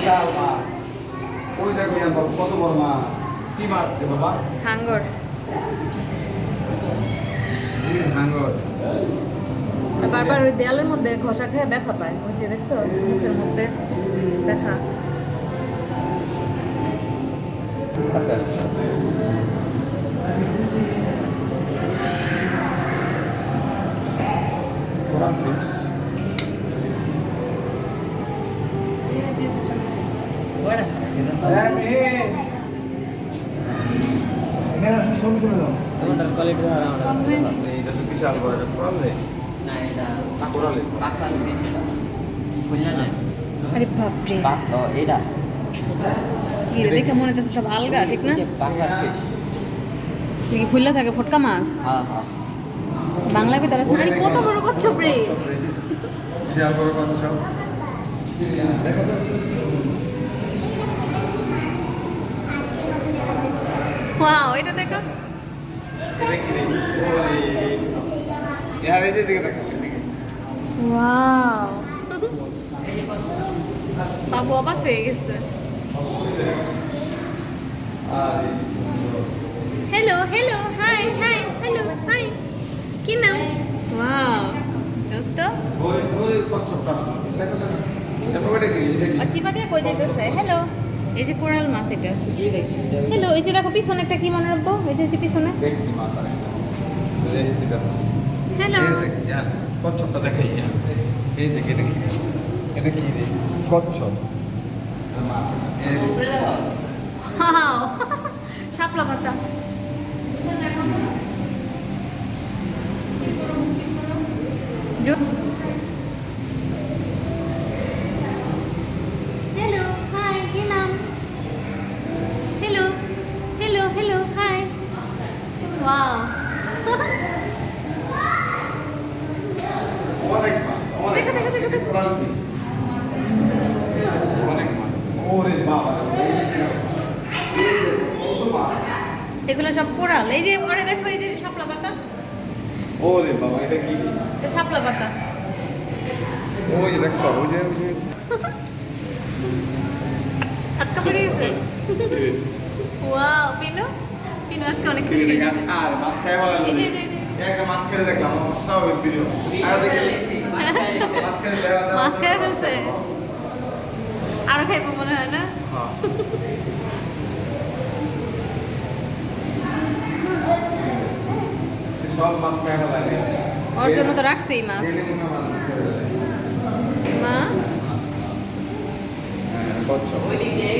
বিশাল মাছ। ওই দেখো ইয়ান বাবু কত বড় মাছ। কি মাছ রে বাবা? হাঙ্গর। হাঙ্গর। বারবার ওই দেয়ালের মধ্যে ঘষা খেয়ে ব্যথা পায়, ওই যে দেখছো মুখের মধ্যে ব্যথা। আচ্ছা আচ্ছা। Coral fish. তোমার কোয়ালিটি ধরা আমরা এটা তো বিশাল বড় একটা কোরাল রে। না এটা না কোরাল। পাখার ফিশ এটা খুলনা না আরে বাপরে, পাখ এটা কি রে, দেখে মনে হচ্ছে সব আলগা, ঠিক না? পাখার ফিশ কি ফুললা থাকে ফটকা মাছ? হ্যাঁ হ্যাঁ বাংলা ভিতরে আছে না? আরে কত বড় কচ্ছপ রে! বিশাল বড় কচ্ছপ। দেখো তো। ওয়াও, এটা দেখো। এটা কি রে? ওরে। ইয়ার এই দিকে দেখো এদিকে। ওয়াও, বাবু অবাক হয়ে গেছে। Hello hello, high high, hello hi, কি নাম? ওয়াও, দোস্ত ওরে ওরে কচ্ছপটা আসলো। দেখো দেখো। দেখো এটা কি? এটা কি? চিপা দিয়ে কই দিতেছে হ্যালো। এই যে কোরাল মাছ এটা। হ্যালো, এই যে দেখো পিছনে একটা কি মনে রাখবো, এই যে হচ্ছে পিছনে। দেখছি মাছ আরেকটা। শেষ ঠিক আছে। হ্যালো। এই দেখ ইয়ার কচ্ছপটা দেখাই ইয়ার। এই দেখে এটা কি? এটা কি রে? কচ্ছপ। এটা মাছ। এই ওয়াও, শাপলা পাতা। হ্যালো হাই, কি নাম? Hello hello hello hi. Wow, অনেক মাছ। অনেক দেখো, দেখো, মাছ। দেখো, দেখো। Coral fish. অনেক মাছ। ওরে বাবা। এই দেখো, কত মাছ। এগুলো সব কোরাল। এই যে ওরে দেখো, এই যে শাপলা পাতা, ওরে বাবা এটা কি? এটা শাপলা পাতা। ওই যে দেখছো ওই যে আটকা পড়ে গেছে। ওয়াও, পিনু পিনু আজকে অনেক খুশি হয়েছে। আর মাছ খাই ভালো এই যে এই যে, এই যে। একটা মাছ খেতে দেখলাম আমার স্বাভাবিক ভিডিও আর দেখি মাছ খেতে দেওয়া মাছ খেয়ে ফেলছে। আরো খাইবো মনে হয় না? হ্যাঁ সব মাছ খাই ভালো লাগে ওর জন্য তো রাখছেই মাছ। মা কচ্ছপ ওই দিক দিয়ে